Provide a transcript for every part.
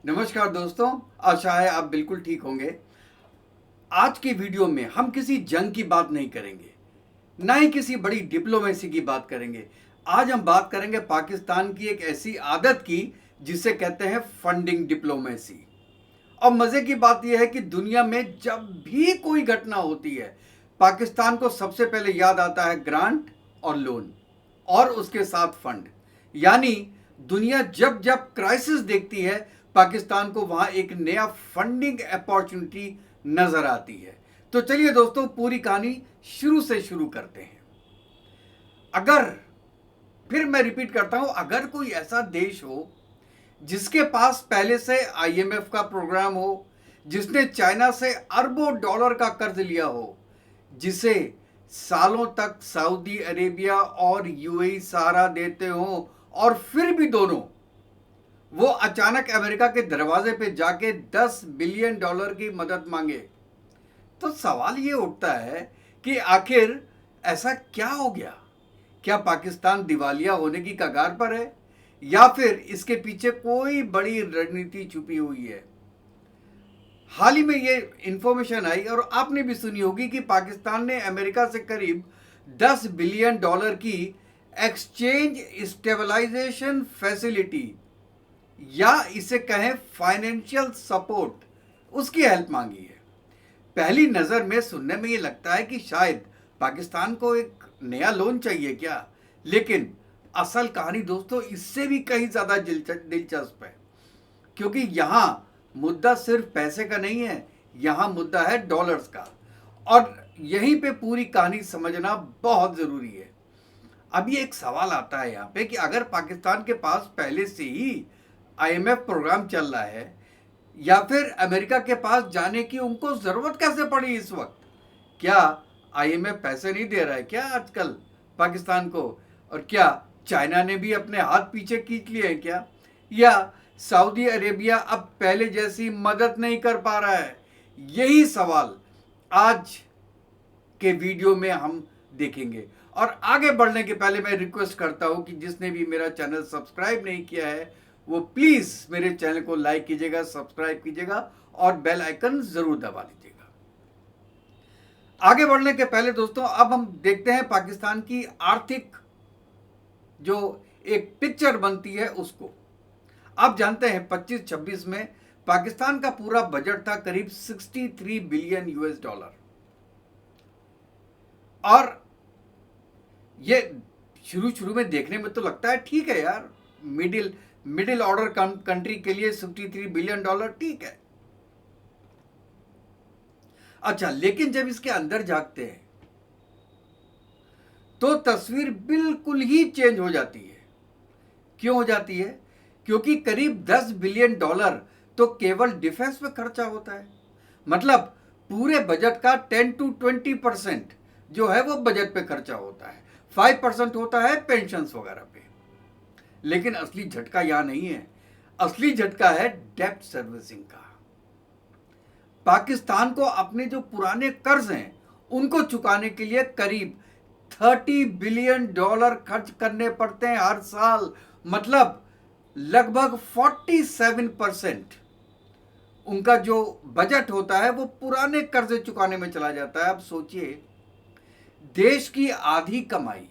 नमस्कार दोस्तों, आशा है आप बिल्कुल ठीक होंगे। आज की वीडियो में हम किसी जंग की बात नहीं करेंगे, ना ही किसी बड़ी डिप्लोमेसी की बात करेंगे। आज हम बात करेंगे पाकिस्तान की एक ऐसी आदत की जिसे कहते हैं फंडिंग डिप्लोमेसी। और मजे की बात यह है कि दुनिया में जब भी कोई घटना होती है, पाकिस्तान को सबसे पहले याद आता है ग्रांट और लोन और उसके साथ फंड। यानी दुनिया जब जब क्राइसिस देखती है, पाकिस्तान को वहां एक नया फंडिंग अपॉर्चुनिटी नजर आती है। तो चलिए दोस्तों, पूरी कहानी शुरू से शुरू करते हैं। अगर फिर मैं रिपीट करता हूं, अगर कोई ऐसा देश हो जिसके पास पहले से आईएमएफ का प्रोग्राम हो, जिसने चाइना से अरबों डॉलर का कर्ज लिया हो, जिसे सालों तक सऊदी अरेबिया और यूएई सहारा देते हो, और फिर भी दोनों वो अचानक अमेरिका के दरवाजे पे जाके 10 बिलियन डॉलर की मदद मांगे, तो सवाल ये उठता है कि आखिर ऐसा क्या हो गया? क्या पाकिस्तान दिवालिया होने की कगार पर है, या फिर इसके पीछे कोई बड़ी रणनीति छुपी हुई है? हाल ही में ये इंफॉर्मेशन आई और आपने भी सुनी होगी कि पाकिस्तान ने अमेरिका से करीब 10 बिलियन डॉलर की एक्सचेंज स्टेबलाइजेशन फैसिलिटी, या इसे कहें फाइनेंशियल सपोर्ट, उसकी हेल्प मांगी है। पहली नज़र में सुनने में ये लगता है कि शायद पाकिस्तान को एक नया लोन चाहिए क्या, लेकिन असल कहानी दोस्तों इससे भी कहीं ज़्यादा दिलचस्प है। क्योंकि यहाँ मुद्दा सिर्फ पैसे का नहीं है, यहाँ मुद्दा है डॉलर्स का, और यहीं पे पूरी कहानी समझना बहुत ज़रूरी है। अब ये एक सवाल आता है यहाँ पे कि अगर पाकिस्तान के पास पहले से ही आईएमएफ प्रोग्राम चल रहा है, या फिर अमेरिका के पास जाने की उनको ज़रूरत कैसे पड़ी इस वक्त? क्या आईएमएफ पैसे नहीं दे रहा है क्या आजकल पाकिस्तान को? और क्या चाइना ने भी अपने हाथ पीछे खींच लिए हैं क्या? या सऊदी अरेबिया अब पहले जैसी मदद नहीं कर पा रहा है? यही सवाल आज के वीडियो में हम देखेंगे। और आगे बढ़ने के पहले मैं रिक्वेस्ट करता हूं कि जिसने भी मेरा चैनल सब्सक्राइब नहीं किया है वो प्लीज मेरे चैनल को लाइक कीजिएगा, सब्सक्राइब कीजिएगा और बेल आइकन जरूर दबा दीजिएगा। आगे बढ़ने के पहले दोस्तों, अब हम देखते हैं पाकिस्तान की आर्थिक जो एक पिक्चर बनती है उसको। आप जानते हैं 25-26 में पाकिस्तान का पूरा बजट था करीब 63 बिलियन यूएस डॉलर। और ये शुरू में देखने में तो लगता है ठीक है यार, मिडिल ऑर्डर कंट्री के लिए 63 बिलियन डॉलर ठीक है। अच्छा, लेकिन जब इसके अंदर झांकते हैं तो तस्वीर बिल्कुल ही चेंज हो जाती है। क्यों हो जाती है? क्योंकि करीब 10 बिलियन डॉलर तो केवल डिफेंस में खर्चा होता है। मतलब पूरे बजट का 10-20% जो है वो बजट पे खर्चा होता है, 5% होता है पेंशन्स वगैरह पे। लेकिन असली झटका यहां नहीं है, असली झटका है डेब्ट सर्विसिंग का। पाकिस्तान को अपने जो पुराने कर्ज हैं उनको चुकाने के लिए करीब 30 बिलियन डॉलर खर्च करने पड़ते हैं हर साल। मतलब लगभग 47% उनका जो बजट होता है वो पुराने कर्जे चुकाने में चला जाता है। अब सोचिए, देश की आधी कमाई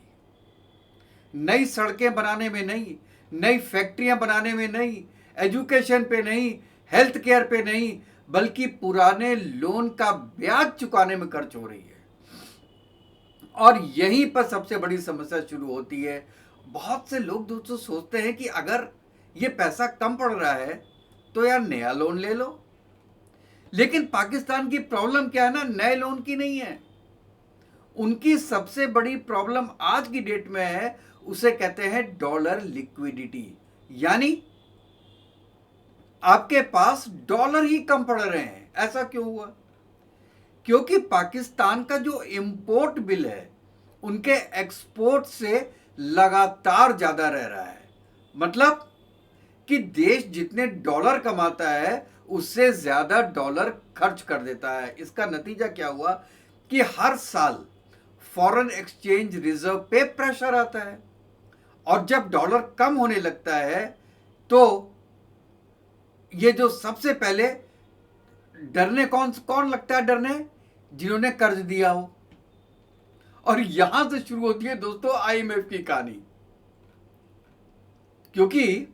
नई सड़कें बनाने में नहीं, नई फैक्ट्रियां बनाने में नहीं, एजुकेशन पे नहीं, हेल्थ केयर पे नहीं, बल्कि पुराने लोन का ब्याज चुकाने में खर्च हो रही है। और यहीं पर सबसे बड़ी समस्या शुरू होती है। बहुत से लोग दोस्तों सोचते हैं कि अगर ये पैसा कम पड़ रहा है तो यार नया लोन ले लो। लेकिन पाकिस्तान की प्रॉब्लम क्या है ना, नए लोन की नहीं है। उनकी सबसे बड़ी प्रॉब्लम आज की डेट में है, उसे कहते हैं डॉलर लिक्विडिटी। यानी आपके पास डॉलर ही कम पड़ रहे हैं। ऐसा क्यों हुआ? क्योंकि पाकिस्तान का जो इंपोर्ट बिल है उनके एक्सपोर्ट से लगातार ज्यादा रह रहा है। मतलब कि देश जितने डॉलर कमाता है उससे ज्यादा डॉलर खर्च कर देता है। इसका नतीजा क्या हुआ कि हर साल फॉरेन एक्सचेंज रिजर्व पे प्रेशर आता है, और जब डॉलर कम होने लगता है तो ये जो सबसे पहले डरने कौन कौन लगता है डरने? जिन्होंने कर्ज दिया हो। और यहां से शुरू होती है दोस्तों आईएमएफ की कहानी, क्योंकि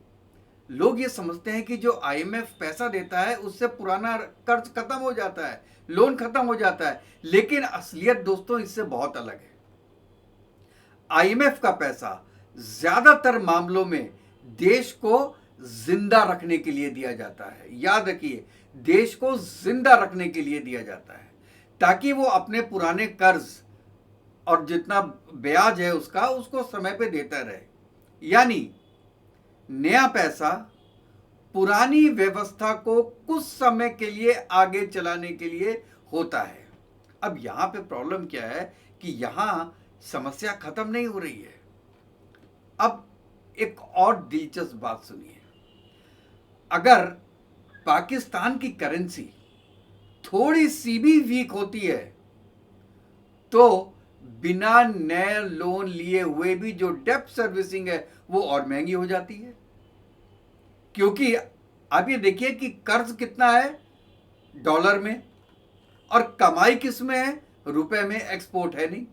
लोग ये समझते हैं कि जो आईएमएफ पैसा देता है उससे पुराना कर्ज खत्म हो जाता है, लोन खत्म हो जाता है, लेकिन असलियत दोस्तों इससे बहुत अलग है। आईएमएफ का पैसा ज्यादातर मामलों में देश को जिंदा रखने के लिए दिया जाता है। याद रखिए, देश को जिंदा रखने के लिए दिया जाता है, ताकि वो अपने पुराने कर्ज और जितना ब्याज है उसको समय पे देता रहे। यानी नया पैसा पुरानी व्यवस्था को कुछ समय के लिए आगे चलाने के लिए होता है। अब यहां पे प्रॉब्लम क्या है कि यहां समस्या खत्म नहीं हो रही है। अब एक और दिलचस्प बात सुनिए, अगर पाकिस्तान की करेंसी थोड़ी सी भी वीक होती है तो बिना नए लोन लिए हुए भी जो डेप्ट सर्विसिंग है वो और महंगी हो जाती है। क्योंकि आप ये देखिए कि कर्ज कितना है डॉलर में, और कमाई किस में है? रुपए में। एक्सपोर्ट है नहीं,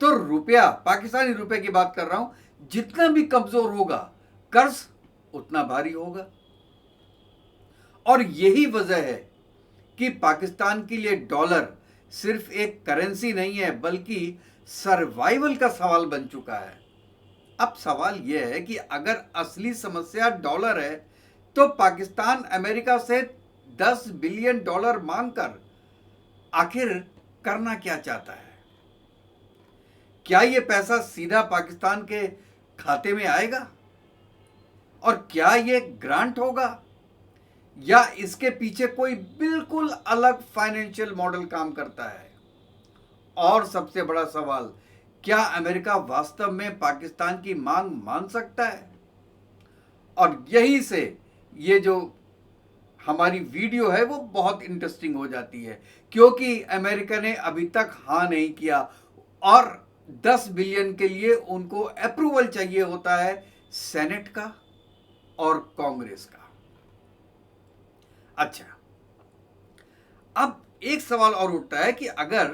तो रुपया, पाकिस्तानी रुपए की बात कर रहा हूं, जितना भी कमजोर होगा कर्ज उतना भारी होगा। और यही वजह है कि पाकिस्तान के लिए डॉलर सिर्फ एक करेंसी नहीं है बल्कि सर्वाइवल का सवाल बन चुका है। अब सवाल यह है कि अगर असली समस्या डॉलर है तो पाकिस्तान अमेरिका से $10 बिलियन मांगकर आखिर करना क्या चाहता है? क्या यह पैसा सीधा पाकिस्तान के खाते में आएगा? और क्या यह ग्रांट होगा या इसके पीछे कोई बिल्कुल अलग फाइनेंशियल मॉडल काम करता है? और सबसे बड़ा सवाल, क्या अमेरिका वास्तव में पाकिस्तान की मांग मान सकता है? और यहीं से ये जो हमारी वीडियो है वो बहुत इंटरेस्टिंग हो जाती है, क्योंकि अमेरिका ने अभी तक हाँ नहीं किया और 10 बिलियन के लिए उनको अप्रूवल चाहिए होता है सेनेट का और कांग्रेस का। अच्छा, अब एक सवाल और उठता है कि अगर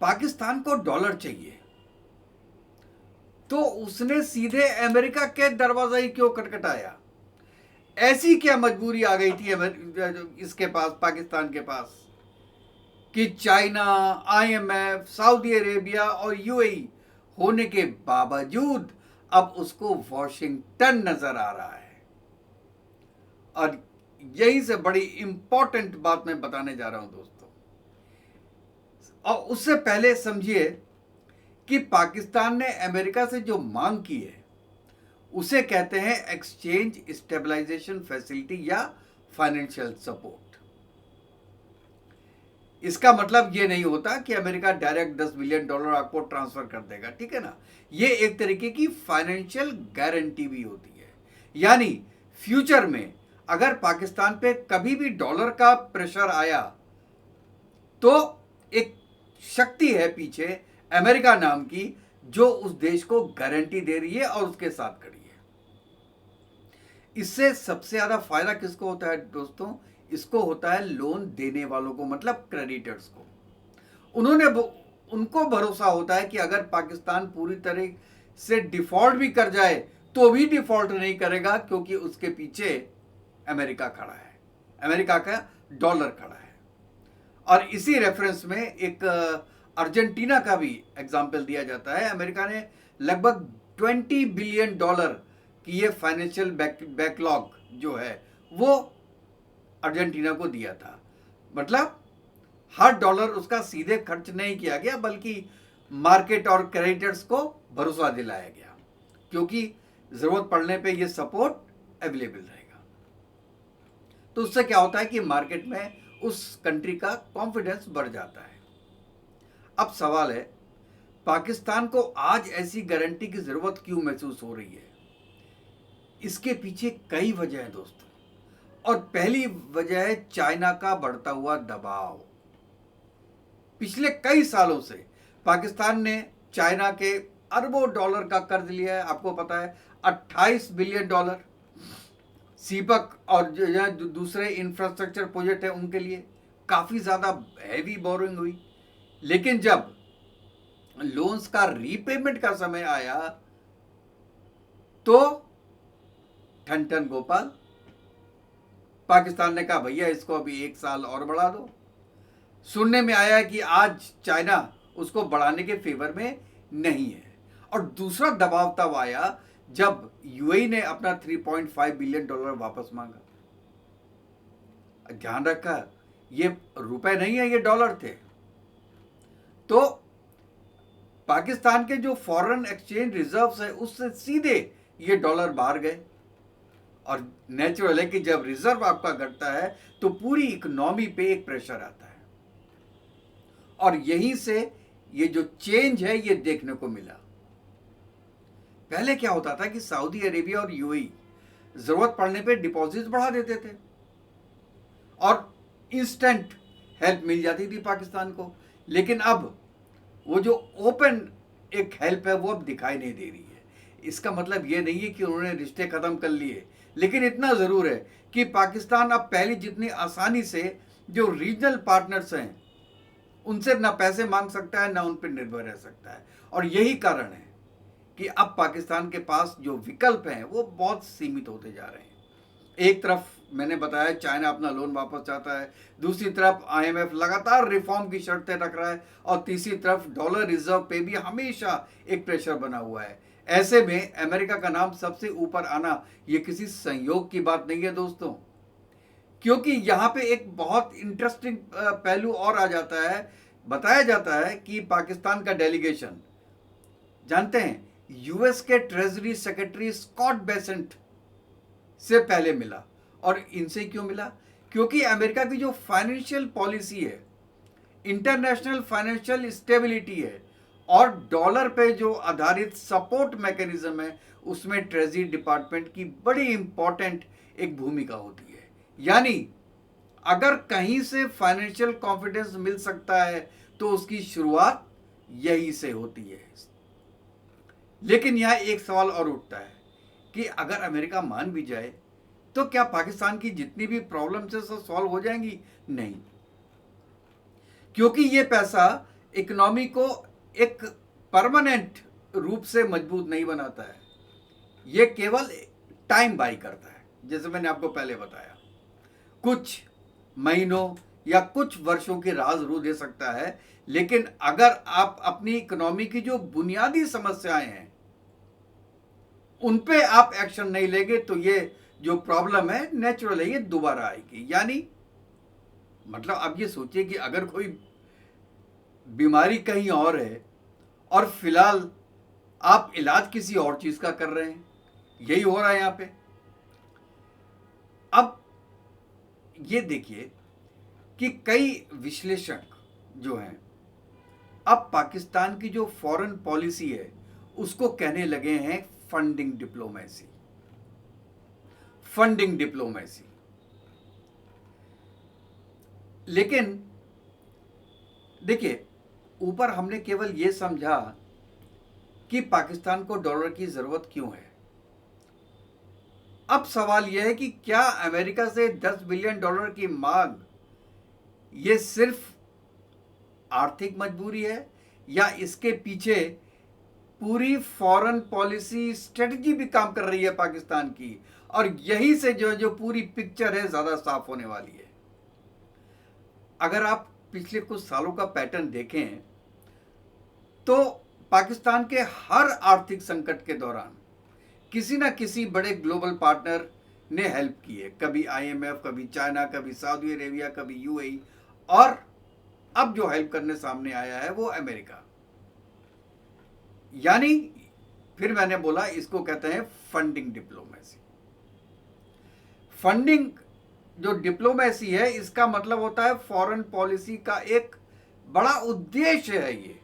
पाकिस्तान को डॉलर चाहिए तो उसने सीधे अमेरिका के दरवाजा ही क्यों खटखटाया? ऐसी क्या मजबूरी आ गई थी इसके पास, पाकिस्तान के पास, कि चाइना, आईएमएफ, सऊदी अरेबिया और यूएई होने के बावजूद अब उसको वॉशिंगटन नजर आ रहा है? और यही से बड़ी इंपॉर्टेंट बात मैं बताने जा रहा हूं दोस्तों। और उससे पहले समझिए कि पाकिस्तान ने अमेरिका से जो मांग की है उसे कहते हैं एक्सचेंज स्टेबलाइजेशन फैसिलिटी या फाइनेंशियल सपोर्ट। इसका मतलब यह नहीं होता कि अमेरिका डायरेक्ट $10 बिलियन आपको ट्रांसफर कर देगा, ठीक है ना। यह एक तरीके की फाइनेंशियल गारंटी भी होती है। यानी फ्यूचर में अगर पाकिस्तान पे कभी भी डॉलर का प्रेशर आया तो एक शक्ति है पीछे अमेरिका नाम की जो उस देश को गारंटी दे रही है और उसके साथ खड़ी है। इससे सबसे ज्यादा फायदा किसको होता है दोस्तों? इसको होता है लोन देने वालों को, मतलब क्रेडिटर्स को। उनको भरोसा होता है कि अगर पाकिस्तान पूरी तरह से डिफॉल्ट भी कर जाए तो भी डिफॉल्ट नहीं करेगा, क्योंकि उसके पीछे अमेरिका खड़ा है, अमेरिका का डॉलर खड़ा है। और इसी रेफरेंस में एक अर्जेंटीना का भी एग्जाम्पल दिया जाता है। अमेरिका ने लगभग $20 बिलियन की ये फाइनेंशियल बैकलॉग जो है वो अर्जेंटीना को दिया था। मतलब हर डॉलर उसका सीधे खर्च नहीं किया गया बल्कि मार्केट और क्रेडिटर्स को भरोसा दिलाया गया, क्योंकि जरूरत पड़ने पे ये सपोर्ट अवेलेबल रहेगा। तो उससे क्या होता है कि मार्केट में उस कंट्री का कॉन्फिडेंस बढ़ जाता है। अब सवाल है, पाकिस्तान को आज ऐसी गारंटी की जरूरत क्यों महसूस हो रही है? इसके पीछे कई वजह है दोस्तों, और पहली वजह है चाइना का बढ़ता हुआ दबाव। पिछले कई सालों से पाकिस्तान ने चाइना के अरबों डॉलर का कर्ज लिया है। आपको पता है $28 बिलियन। सीपक और जो दूसरे इंफ्रास्ट्रक्चर प्रोजेक्ट है उनके लिए काफ़ी ज़्यादा हैवी बोरोइंग हुई। लेकिन जब लोन्स का रीपेमेंट का समय आया तो ठन ठन गोपाल, पाकिस्तान ने कहा भैया इसको अभी 1 साल और बढ़ा दो। सुनने में आया है कि आज चाइना उसको बढ़ाने के फेवर में नहीं है। और दूसरा दबाव तब आया जब यूएई ने अपना $3.5 बिलियन वापस मांगा। ध्यान रखा, ये रुपए नहीं है, ये डॉलर थे। तो पाकिस्तान के जो फॉरेन एक्सचेंज रिजर्व्स है उससे सीधे ये डॉलर बाहर गए। और नेचुरल है कि जब रिजर्व आपका घटता है तो पूरी इकोनॉमी पे एक प्रेशर आता है। और यहीं से ये जो चेंज है ये देखने को मिला। पहले क्या होता था कि सऊदी अरेबिया और यूएई जरूरत पड़ने पे डिपॉजिट्स बढ़ा देते थे और इंस्टेंट हेल्प मिल जाती थी पाकिस्तान को। लेकिन अब वो जो ओपन एक हेल्प है वो अब दिखाई नहीं दे रही है। इसका मतलब ये नहीं है कि उन्होंने रिश्ते खत्म कर लिए, लेकिन इतना जरूर है कि पाकिस्तान अब पहले जितनी आसानी से जो रीजनल पार्टनर्स हैं उनसे ना पैसे मांग सकता है, ना उन पर निर्भर रह सकता है। और यही कारण है कि अब पाकिस्तान के पास जो विकल्प हैं वो बहुत सीमित होते जा रहे हैं। एक तरफ मैंने बताया चाइना अपना लोन वापस चाहता है, दूसरी तरफ आईएमएफ लगातार रिफॉर्म की शर्तें रख रहा है, और तीसरी तरफ डॉलर रिजर्व पे भी हमेशा एक प्रेशर बना हुआ है। ऐसे में अमेरिका का नाम सबसे ऊपर आना ये किसी संयोग की बात नहीं है दोस्तों, क्योंकि यहाँ पे एक बहुत इंटरेस्टिंग पहलू और आ जाता है। बताया जाता है कि पाकिस्तान का डेलीगेशन, जानते हैं, यूएस के ट्रेजरी सेक्रेटरी स्कॉट बेसेंट से पहले मिला। और इनसे क्यों मिला? क्योंकि अमेरिका की जो फाइनेंशियल पॉलिसी है, इंटरनेशनल फाइनेंशियल स्टेबिलिटी है और डॉलर पे जो आधारित सपोर्ट मैकेनिज्म है, उसमें ट्रेजरी डिपार्टमेंट की बड़ी इंपॉर्टेंट एक भूमिका होती है। यानी अगर कहीं से फाइनेंशियल कॉन्फिडेंस मिल सकता है तो उसकी शुरुआत यही से होती है। लेकिन यहां एक सवाल और उठता है कि अगर अमेरिका मान भी जाए तो क्या पाकिस्तान की जितनी भी प्रॉब्लम्स है सब सॉल्व हो जाएंगी? नहीं, क्योंकि ये पैसा इकोनॉमी को एक परमानेंट रूप से मजबूत नहीं बनाता है, ये केवल टाइम बाई करता है। जैसे मैंने आपको पहले बताया, कुछ महीनों या कुछ वर्षों की राह जरूर दे सकता है, लेकिन अगर आप अपनी इकोनॉमी की जो बुनियादी समस्याएं हैं उन पे आप एक्शन नहीं लेंगे तो ये जो प्रॉब्लम है नेचुरल है, ये दोबारा आएगी। यानी मतलब आप ये सोचिए कि अगर कोई बीमारी कहीं और है और फिलहाल आप इलाज किसी और चीज का कर रहे हैं, यही हो रहा है यहां पे। अब ये देखिए कि कई विश्लेषक जो हैं अब पाकिस्तान की जो फॉरेन पॉलिसी है उसको कहने लगे हैं फंडिंग डिप्लोमेसी। Funding diplomacy. लेकिन देखिए, ऊपर हमने केवल यह समझा कि पाकिस्तान को डॉलर की जरूरत क्यों है। अब सवाल यह है कि क्या अमेरिका से $10 बिलियन की मांग ये सिर्फ आर्थिक मजबूरी है या इसके पीछे पूरी फॉरेन पॉलिसी स्ट्रेटजी भी काम कर रही है पाकिस्तान की, और यहीं से जो पूरी पिक्चर है ज्यादा साफ होने वाली है। अगर आप पिछले कुछ सालों का पैटर्न देखें तो पाकिस्तान के हर आर्थिक संकट के दौरान किसी ना किसी बड़े ग्लोबल पार्टनर ने हेल्प की है। कभी आईएमएफ, कभी चाइना, कभी सऊदी अरेबिया, कभी यूएई, और अब जो हेल्प करने सामने आया है वो अमेरिका। यानी फिर मैंने बोला इसको कहते हैं फंडिंग डिप्लोमेसी। फंडिंग जो डिप्लोमेसी है इसका मतलब होता है फॉरेन पॉलिसी का एक बड़ा उद्देश्य है ये,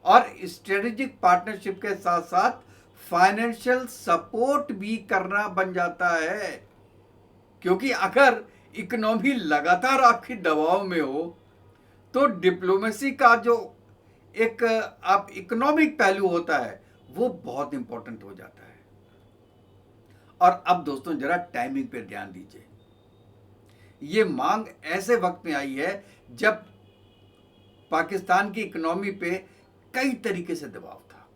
और स्ट्रेटेजिक पार्टनरशिप के साथ साथ फाइनेंशियल सपोर्ट भी करना बन जाता है। क्योंकि अगर इकोनॉमी लगातार आपकी दबाव में हो तो डिप्लोमेसी का जो एक आप इकोनॉमिक पहलू होता है वो बहुत इंपॉर्टेंट हो जाता है। और अब दोस्तों जरा टाइमिंग पे ध्यान दीजिए। ये मांग ऐसे वक्त में आई है जब पाकिस्तान की इकोनॉमी पे कई तरीके से दबाव था।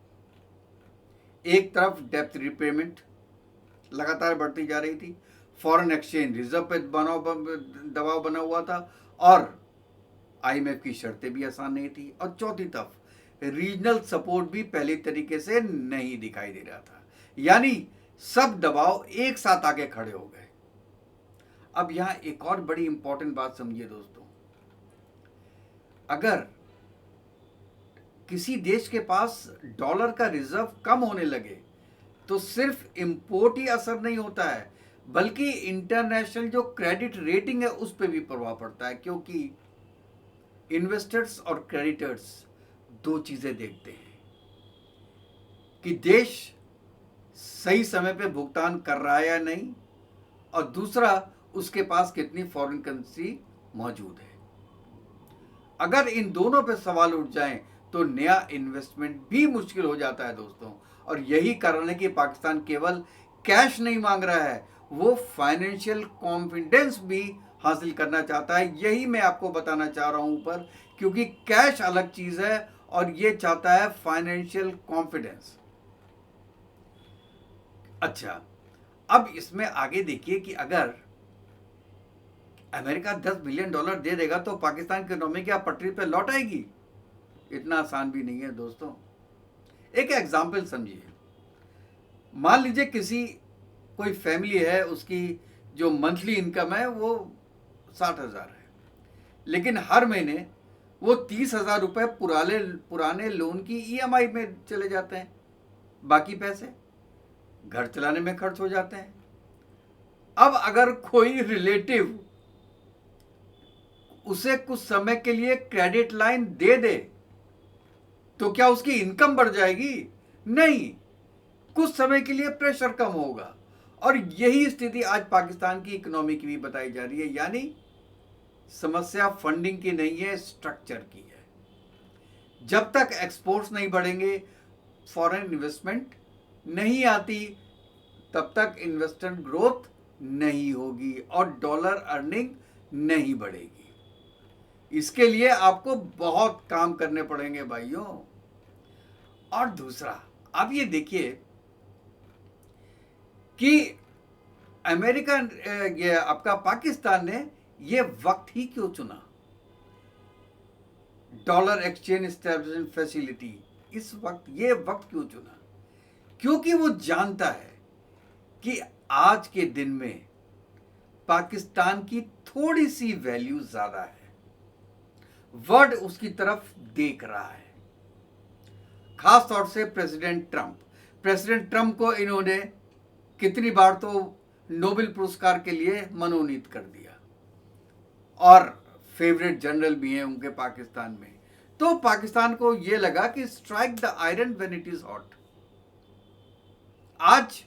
एक तरफ डेप्थ रिपेमेंट लगातार बढ़ती जा रही थी, फॉरेन एक्सचेंज रिजर्व पे दबाव बना हुआ था, और आईएमएफ की शर्तें भी आसान नहीं थी, और चौथी तरफ रीजनल सपोर्ट भी पहले तरीके से नहीं दिखाई दे रहा था। यानी सब दबाव एक साथ आके खड़े हो गए। अब यहां एक और बड़ी इंपॉर्टेंट बात समझिए दोस्तों, अगर किसी देश के पास डॉलर का रिजर्व कम होने लगे तो सिर्फ इंपोर्ट ही असर नहीं होता है, बल्कि इंटरनेशनल जो क्रेडिट रेटिंग है उस पर भी प्रभाव पड़ता है, क्योंकि इन्वेस्टर्स और क्रेडिटर्स दो चीजें देखते हैं कि देश सही समय पे भुगतान कर रहा है या नहीं, और दूसरा उसके पास कितनी फॉरेन करेंसी मौजूद है। अगर इन दोनों पे सवाल उठ जाएं तो नया इन्वेस्टमेंट भी मुश्किल हो जाता है दोस्तों। और यही कारण है कि पाकिस्तान केवल कैश नहीं मांग रहा है, वो फाइनेंशियल कॉन्फिडेंस भी हासिल करना चाहता है। यही मैं आपको बताना चाह रहा हूं ऊपर, क्योंकि कैश अलग चीज है और ये चाहता है फाइनेंशियल कॉन्फिडेंस। अच्छा, अब इसमें आगे देखिए कि अगर अमेरिका $10 बिलियन दे देगा तो पाकिस्तान की इकोनॉमी क्या पटरी पे लौट आएगी? इतना आसान भी नहीं है दोस्तों। एक एग्जाम्पल समझिए, मान लीजिए कोई फैमिली है, उसकी जो मंथली इनकम है वो 60,000 है, लेकिन हर महीने वो 30,000 रुपए पुराने लोन की ईएमआई में चले जाते हैं, बाकी पैसे घर चलाने में खर्च हो जाते हैं। अब अगर कोई रिलेटिव उसे कुछ समय के लिए क्रेडिट लाइन दे दे तो क्या उसकी इनकम बढ़ जाएगी? नहीं, कुछ समय के लिए प्रेशर कम होगा। और यही स्थिति आज पाकिस्तान की इकोनॉमी की भी बताई जा रही है। यानी समस्या फंडिंग की नहीं है, स्ट्रक्चर की है। जब तक एक्सपोर्ट्स नहीं बढ़ेंगे, फॉरेन इन्वेस्टमेंट नहीं आती, तब तक इन्वेस्टमेंट ग्रोथ नहीं होगी और डॉलर अर्निंग नहीं बढ़ेगी। इसके लिए आपको बहुत काम करने पड़ेंगे भाइयों। और दूसरा, अब ये देखिए कि अमेरिका, ये आपका पाकिस्तान ने ये वक्त ही क्यों चुना? डॉलर एक्सचेंज एस्टेब्लिशमेंट फैसिलिटी, इस वक्त ये वक्त क्यों चुना? क्योंकि वो जानता है कि आज के दिन में पाकिस्तान की थोड़ी सी वैल्यू ज्यादा है, वर्ल्ड उसकी तरफ देख रहा है। खास तौर से प्रेसिडेंट ट्रंप को इन्होंने कितनी बार तो नोबेल पुरस्कार के लिए मनोनीत कर दिया, और फेवरेट जनरल भी हैं उनके पाकिस्तान में। तो पाकिस्तान को यह लगा कि strike the iron when it is hot. आज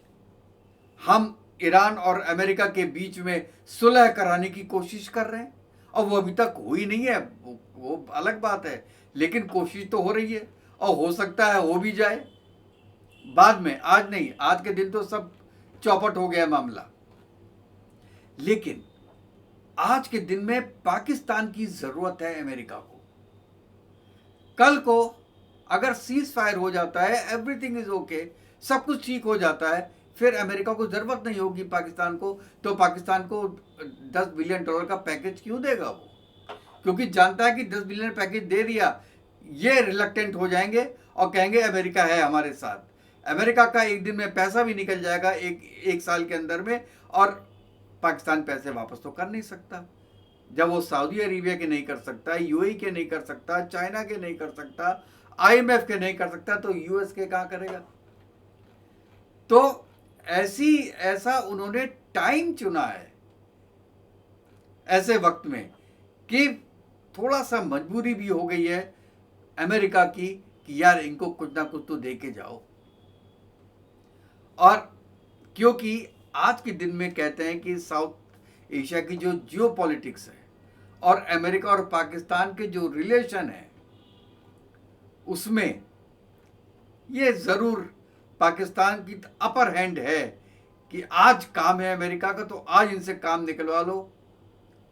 हम ईरान और अमेरिका के बीच में सुलह कराने की कोशिश कर रहे हैं, और वो अभी तक हुई नहीं है, वो अलग बात है, लेकिन कोशिश तो हो रही है, और हो सकता है हो भी जाए बाद में। आज नहीं, आज के दिन तो सब चौपट हो गया मामला। लेकिन आज के दिन में पाकिस्तान की जरूरत है अमेरिका को। कल को अगर सीज फायर हो जाता है, एवरीथिंग इज ओके, सब कुछ ठीक हो जाता है, फिर अमेरिका को जरूरत नहीं होगी पाकिस्तान को, तो पाकिस्तान को $10 बिलियन का पैकेज क्यों देगा वो? क्योंकि जानता है कि 10 बिलियन पैकेज दे दिया, ये रिलक्टेंट हो जाएंगे और कहेंगे अमेरिका है हमारे साथ। अमेरिका का एक दिन में पैसा भी निकल जाएगा, एक साल के अंदर में, और पाकिस्तान पैसे वापस तो कर नहीं सकता। जब वो सऊदी अरेबिया के नहीं कर सकता, यूएई के नहीं कर सकता, चाइना के नहीं कर सकता, आईएमएफ के नहीं कर सकता, तो यूएस के कहां करेगा? तो ऐसा उन्होंने टाइम चुना है ऐसे वक्त में कि थोड़ा सा मजबूरी भी हो गई है अमेरिका की कि यार इनको कुछ ना कुछ तो दे के जाओ। और क्योंकि आज के दिन में कहते हैं कि साउथ एशिया की जो जियोपॉलिटिक्स है और अमेरिका और पाकिस्तान के जो रिलेशन है, उसमें ये जरूर पाकिस्तान की अपर हैंड है कि आज काम है अमेरिका का तो आज इनसे काम निकलवा लो,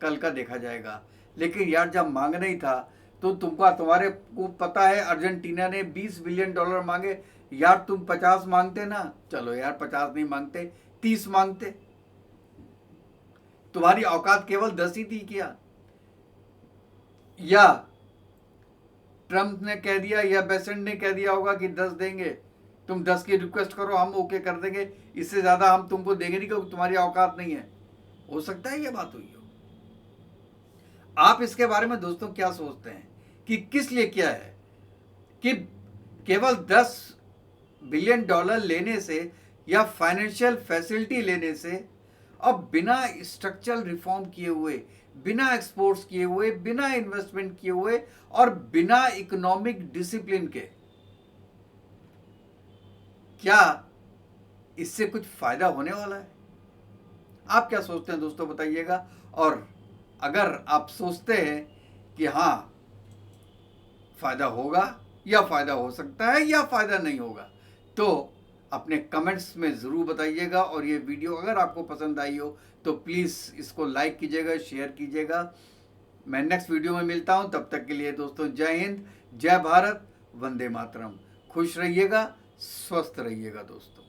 कल का देखा जाएगा। लेकिन यार जब मांगना ही था तो तुम्हारे को पता है अर्जेंटीना ने 20 बिलियन डॉलर मांगे, यार तुम 50 मांगते ना, चलो यार 50 नहीं मांगते, 30 मांगते, तुम्हारी औकात केवल 10 ही थी क्या? या ट्रंप ने कह दिया या बेसेंट ने कह दिया होगा कि 10 देंगे, तुम 10 की रिक्वेस्ट करो हम ओके कर देंगे, इससे ज्यादा हम तुमको देंगे नहीं क्योंकि तुम्हारी औकात नहीं है। हो सकता है ये बात हुई हो। आप इसके बारे में दोस्तों क्या सोचते हैं कि किस लिए किया है कि केवल 10 बिलियन डॉलर लेने से या फाइनेंशियल फैसिलिटी लेने से और बिना स्ट्रक्चरल रिफॉर्म किए हुए, बिना एक्सपोर्ट्स किए हुए, बिना इन्वेस्टमेंट किए हुए और बिना इकोनॉमिक डिसिप्लिन के, क्या इससे कुछ फायदा होने वाला है? आप क्या सोचते हैं दोस्तों, बताइएगा। और अगर आप सोचते हैं कि हाँ फायदा होगा या फायदा हो सकता है या फायदा नहीं होगा, तो अपने कमेंट्स में ज़रूर बताइएगा। और ये वीडियो अगर आपको पसंद आई हो तो प्लीज़ इसको लाइक कीजिएगा, शेयर कीजिएगा। मैं नेक्स्ट वीडियो में मिलता हूँ, तब तक के लिए दोस्तों जय हिंद, जय भारत, वंदे मातरम। खुश रहिएगा, स्वस्थ रहिएगा दोस्तों।